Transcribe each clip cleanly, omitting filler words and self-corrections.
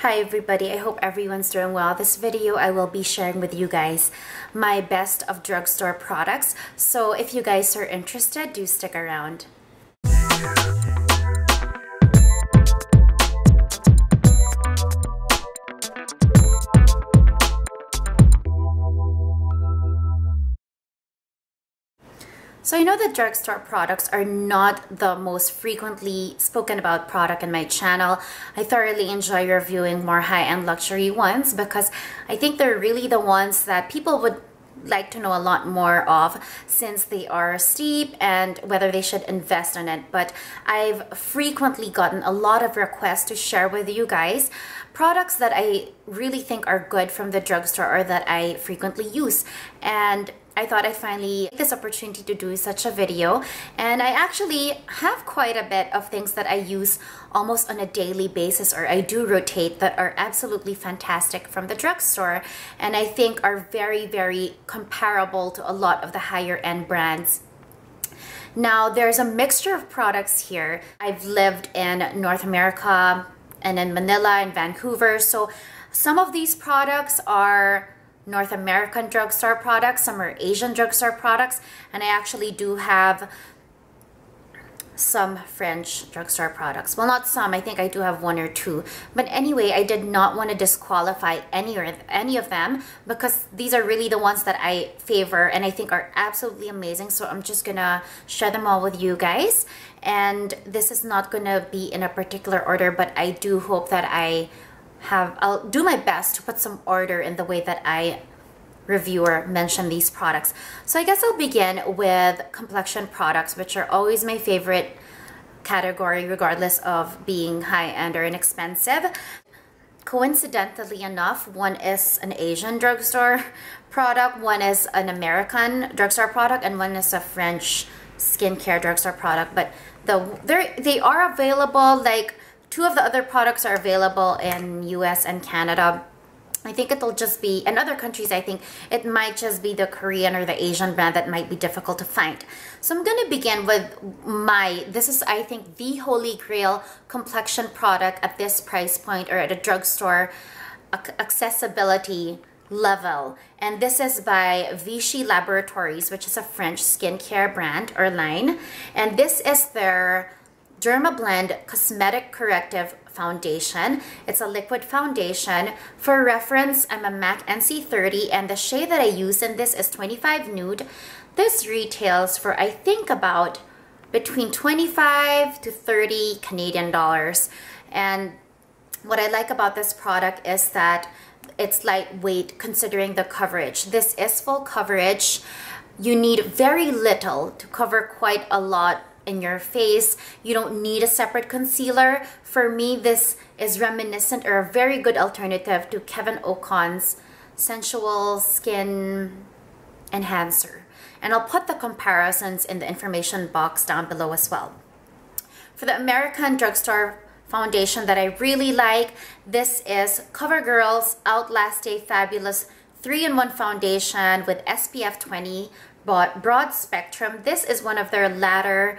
Hi everybody, I hope everyone's doing well. This video I will be sharing with you guys my best of drugstore products. So if you guys are interested, do stick around. So I know that drugstore products are not the most frequently spoken about product in my channel. I thoroughly enjoy reviewing more high-end luxury ones because I think they're really the ones that people would like to know a lot more of since they are steep and whether they should invest in it. But I've frequently gotten a lot of requests to share with you guys products that I really think are good from the drugstore or that I frequently use. And I thought I'd finally take this opportunity to do such a video, and I actually have quite a bit of things that I use almost on a daily basis, or I do rotate, that are absolutely fantastic from the drugstore and I think are very comparable to a lot of the higher end brands. Now there's a mixture of products here. I've lived in North America and in Manila and Vancouver, so some of these products are North American drugstore products, some are Asian drugstore products, and I actually do have some French drugstore products. Well, not some, I think I do have one or two. But anyway, I did not want to disqualify any of them because these are really the ones that I favor and I think are absolutely amazing. So I'm just gonna share them all with you guys. And this is not gonna be in a particular order, but I do hope that I'll do my best to put some order in the way that I review or mention these products. So I guess I'll begin with complexion products, which are always my favorite category regardless of being high-end or inexpensive. Coincidentally enough, one is an Asian drugstore product, one is an American drugstore product, and one is a French skincare drugstore product. But they are available, like two of the other products are available in US and Canada. I think it'll just be, in other countries, I think it might just be the Korean or the Asian brand that might be difficult to find. So I'm going to begin with this is, I think, the holy grail complexion product at this price point or at a drugstore accessibility level. And this is by Vichy Laboratories, which is a French skincare brand or line. And this is their Dermablend Cosmetic Corrective Foundation. It's a liquid foundation. For reference, I'm a MAC NC30 and the shade that I use in this is 25 Nude. This retails for, I think, about between 25 to 30 Canadian dollars. And what I like about this product is that it's lightweight considering the coverage. This is full coverage. You need very little to cover quite a lot in your face. You don't need a separate concealer. For me, this is reminiscent or a very good alternative to Kevin Aucoin's Sensual Skin Enhancer. And I'll put the comparisons in the information box down below as well. For the American drugstore foundation that I really like, this is Covergirl's Outlast Fabulous 3-in-1 foundation with SPF 20 broad spectrum. This is one of their latter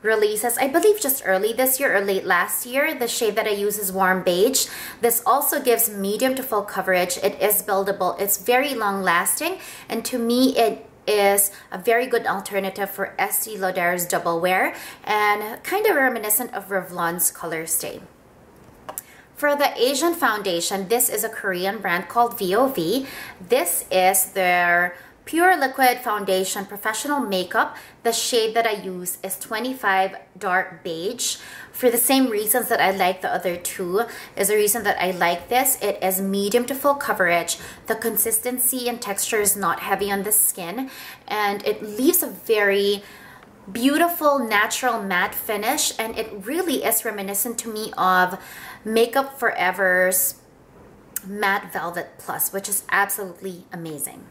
releases, I believe just early this year or late last year. The shade that I use is warm beige. This also gives medium to full coverage. It is buildable. It's very long lasting, and to me it is a very good alternative for Estee Lauder's Doublewear and kind of reminiscent of Revlon's Colorstay. For the Asian foundation, this is a Korean brand called VOV. This is their Pure Liquid Foundation Professional Makeup. The shade that I use is 25 Dark Beige. For the same reasons that I like the other two is the reason that I like this. It is medium to full coverage. The consistency and texture is not heavy on the skin, and it leaves a very beautiful natural matte finish, and it really is reminiscent to me of Makeup Forever's Matte Velvet Plus, which is absolutely amazing.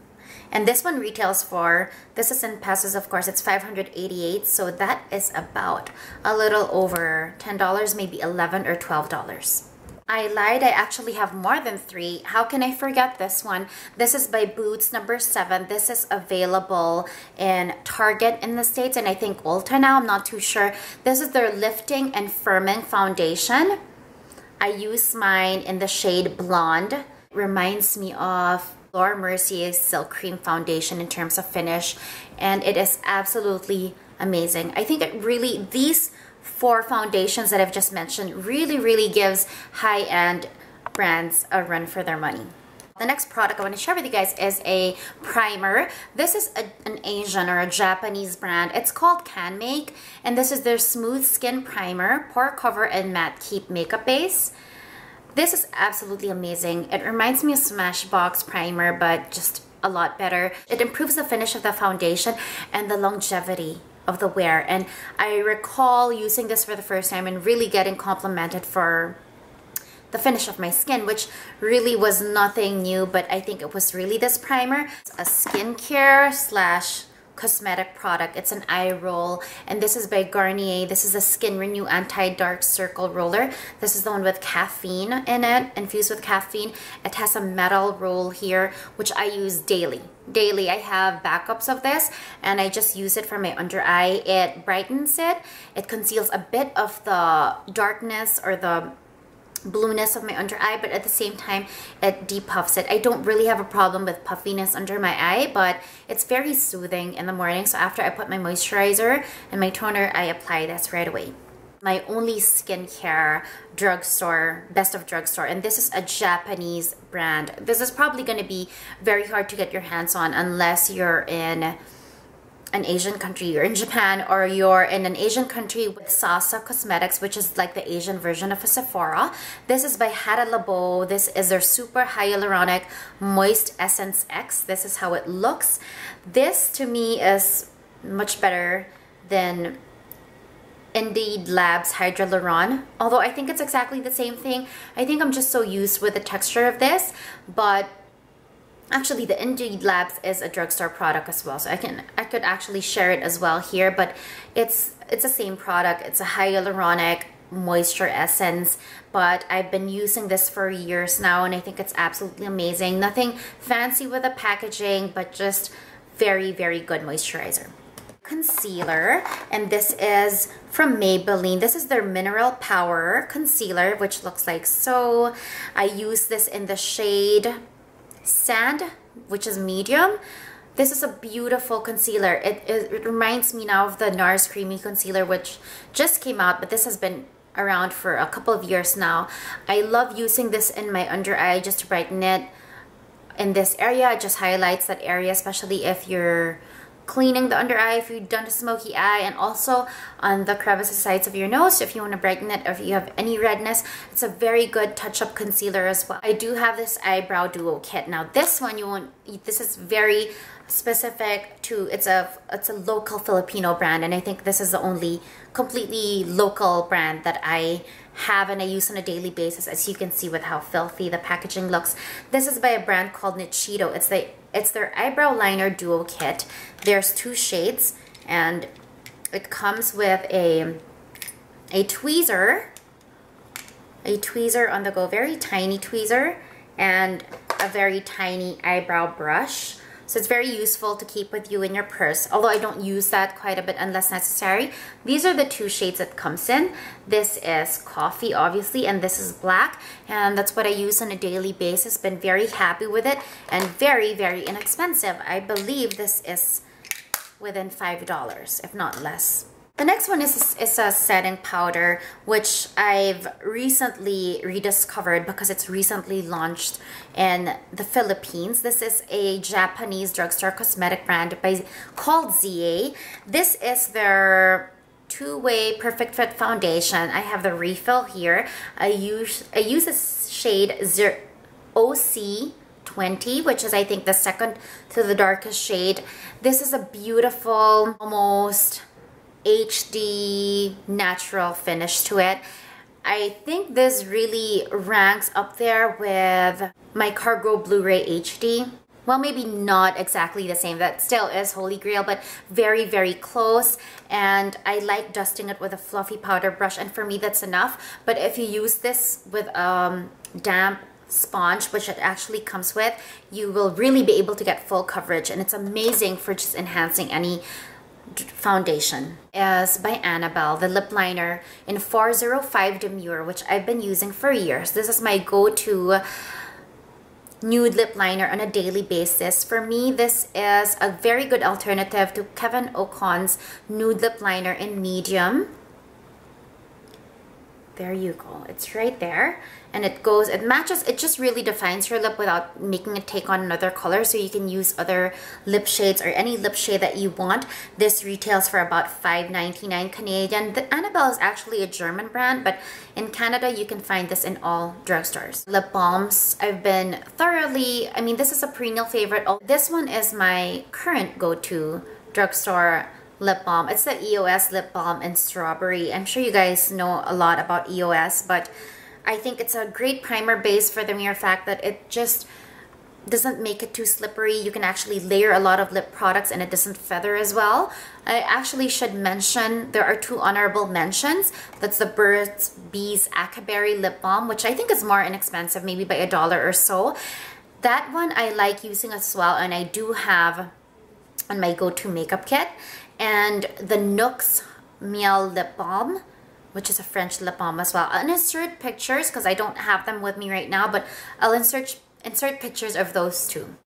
And this one retails for, this is in pesos of course, it's 588, so that is about a little over $10, maybe $11 or $12. I lied, I actually have more than three. How can I forget this one? This is by Boots number 7. This is available in Target in the States and I think Ulta now, I'm not too sure. This is their Lifting and Firming Foundation. I use mine in the shade Blonde. It reminds me of Laura Mercier's Silk Cream Foundation in terms of finish, and it is absolutely amazing. I think it really, these 4 foundations that I've just mentioned really gives high-end brands a run for their money. The next product I want to share with you guys is a primer. This is an Asian or a Japanese brand. It's called Canamake, and this is their Smooth Skin Primer, Pore Cover and Matte Keep Makeup Base. This is absolutely amazing. It reminds me of Smashbox primer, but just a lot better. It improves the finish of the foundation and the longevity of the wear. And I recall using this for the first time and really getting complimented for the finish of my skin, which really was nothing new, but I think it was really this primer. It's a skincare slash cosmetic product. It's an eye roll, and this is by Garnier. This is the Skin Renew Anti-Dark Circle Roller. This is the one with caffeine in it, infused with caffeine. It has a metal roll here, which I use daily. I have backups of this, and I just use it for my under eye. It brightens it. It conceals a bit of the darkness or the blueness of my under eye, but at the same time it depuffs it. I don't really have a problem with puffiness under my eye, but it's very soothing in the morning. So after I put my moisturizer and my toner, I apply this right away. My only skincare drugstore, Best of Drugstore, and this is a Japanese brand. This is probably going to be very hard to get your hands on unless you're in an Asian country, you're in Japan, or you're in an Asian country with Sasa Cosmetics, which is like the Asian version of a Sephora. This is by Hada Labo. This is their Super Hyaluronic Moist Essence X. This is how it looks. This to me is much better than Indeed Labs Hydroluron, although I think it's exactly the same thing. I think I'm just so used with the texture of this, but actually, the Indeed Labs is a drugstore product as well, so I could actually share it as well here. But it's the same product. It's a hyaluronic moisture essence, but I've been using this for years now, and I think it's absolutely amazing. Nothing fancy with the packaging, but just very good moisturizer. Concealer, and this is from Maybelline. This is their Mineral Power Concealer, which looks like so. I use this in the shade Sand, which is medium. This is a beautiful concealer. It reminds me now of the NARS Creamy Concealer, which just came out, but this has been around for a couple of years now. I love using this in my under eye just to brighten it in this area. It just highlights that area, especially if you're cleaning the under eye, if you've done a smoky eye, and also on the crevices sides of your nose if you want to brighten it, or if you have any redness. It's a very good touch-up concealer as well. I do have this eyebrow duo kit. Now this one, this is very specific to, it's a local Filipino brand, and I think this is the only completely local brand that I have and I use on a daily basis, as you can see with how filthy the packaging looks. This is by a brand called Nichido. It's their eyebrow liner duo kit. There's 2 shades, and it comes with a tweezer on the go, very tiny tweezer, and a very tiny eyebrow brush. So it's very useful to keep with you in your purse, although I don't use that quite a bit unless necessary. These are the 2 shades it comes in. This is coffee, obviously, and this is black, and that's what I use on a daily basis. Been very happy with it, and very inexpensive. I believe this is within $5, if not less. The next one is a setting powder, which I've recently rediscovered because it's recently launched in the Philippines. This is a Japanese drugstore cosmetic brand called ZA. This is their 2-way perfect fit foundation. I have the refill here. I use this shade OC20, which is, I think, the second to the darkest shade. This is a beautiful, almost HD natural finish to it. I think this really ranks up there with my Cargo Blu-ray HD. Well, maybe not exactly the same. That still is Holy Grail, but very close. And I like dusting it with a fluffy powder brush, and for me that's enough. But if you use this with damp sponge, which it actually comes with, you will really be able to get full coverage, and it's amazing for just enhancing any foundation is by Annabelle, the lip liner in 405 Demure, which I've been using for years. This is my go-to nude lip liner on a daily basis. For me, this is a very good alternative to Kevyn Aucoin's nude lip liner in medium. There you go. It's right there. And it matches, it just really defines your lip without making it take on another color. So you can use other lip shades or any lip shade that you want. This retails for about $5.99 Canadian. The Annabelle is actually a German brand, but in Canada, you can find this in all drugstores. Lip balms, I've been thoroughly, I mean, this is a perennial favorite. This one is my current go-to drugstore lip balm. It's the EOS lip balm in strawberry. I'm sure you guys know a lot about EOS, but I think it's a great primer base for the mere fact that it just doesn't make it too slippery. You can actually layer a lot of lip products and it doesn't feather as well. I actually should mention there are two honorable mentions. That's the Burt's Bees Acaberry lip balm, which I think is more inexpensive, maybe by $1 or so. That one I like using as well, and I do have on my go-to makeup kit. And the Nuxe Miel lip balm, which is a French lip balm as well. I'll insert pictures because I don't have them with me right now, but I'll insert pictures of those two.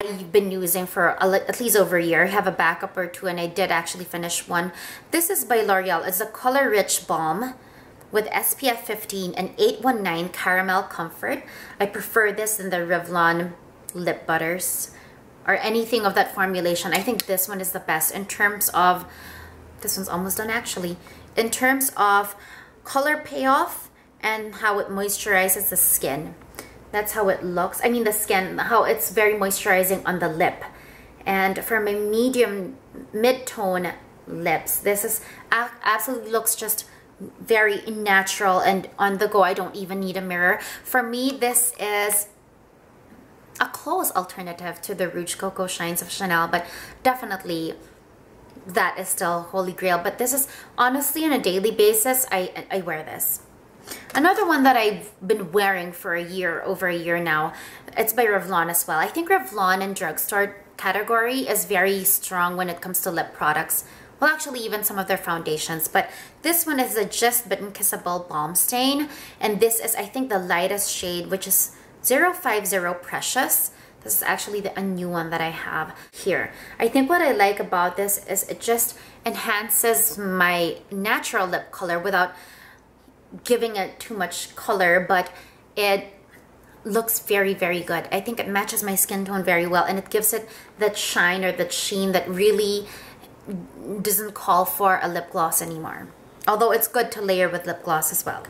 I've been using for at least over a year. I have a backup or two, and I did actually finish one. This is by L'Oreal. It's a Color Rich Balm with SPF 15 and 819 Caramel Comfort. I prefer this than the Revlon lip butters or anything of that formulation. I think this one is the best in terms of, this one's almost done actually, in terms of color payoff and how it moisturizes the skin. That's how it looks. I mean the skin, how it's very moisturizing on the lip. And for my medium mid-tone lips, this is absolutely looks just very natural and on the go. I don't even need a mirror. For me, this is a close alternative to the Rouge Coco Shines of Chanel, but definitely that is still holy grail. But this is honestly on a daily basis, I wear this. Another one that I've been wearing for over a year now, it's by Revlon as well. I think Revlon in drugstore category is very strong when it comes to lip products. Well, actually, even some of their foundations. But this one is a Just Bitten Kissable Balm Stain. And this is, I think, the lightest shade, which is 050 Precious. This is actually a new one that I have here. I think what I like about this is it just enhances my natural lip color without giving it too much color, but it looks very, very good. I think it matches my skin tone very well, and it gives it that shine or that sheen that really doesn't call for a lip gloss anymore. Although it's good to layer with lip gloss as well.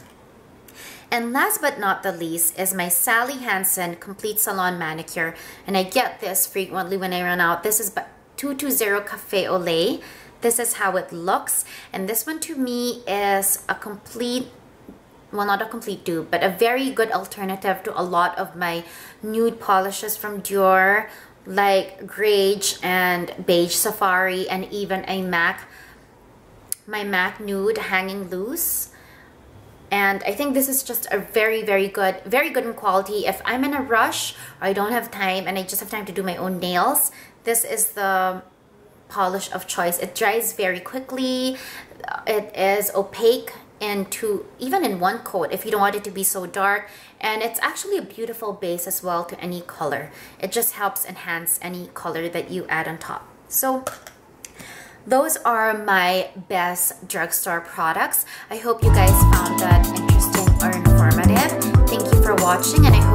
And last but not the least is my Sally Hansen Complete Salon Manicure. And I get this frequently when I run out. This is 220 Cafe au Lait. This is how it looks. And this one to me is a complete, well, not a complete dupe, but a very good alternative to a lot of my nude polishes from Dior, like Grage and Beige Safari, and even a my MAC Nude Hanging Loose. And I think this is just a very, very good in quality. If I'm in a rush or I don't have time and I just have time to do my own nails, this is the polish of choice. It dries very quickly. It is opaque even in one coat if you don't want it to be so dark. And it's actually a beautiful base as well to any color. It just helps enhance any color that you add on top. So those are my best drugstore products. I hope you guys found that interesting or informative. Thank you for watching, and I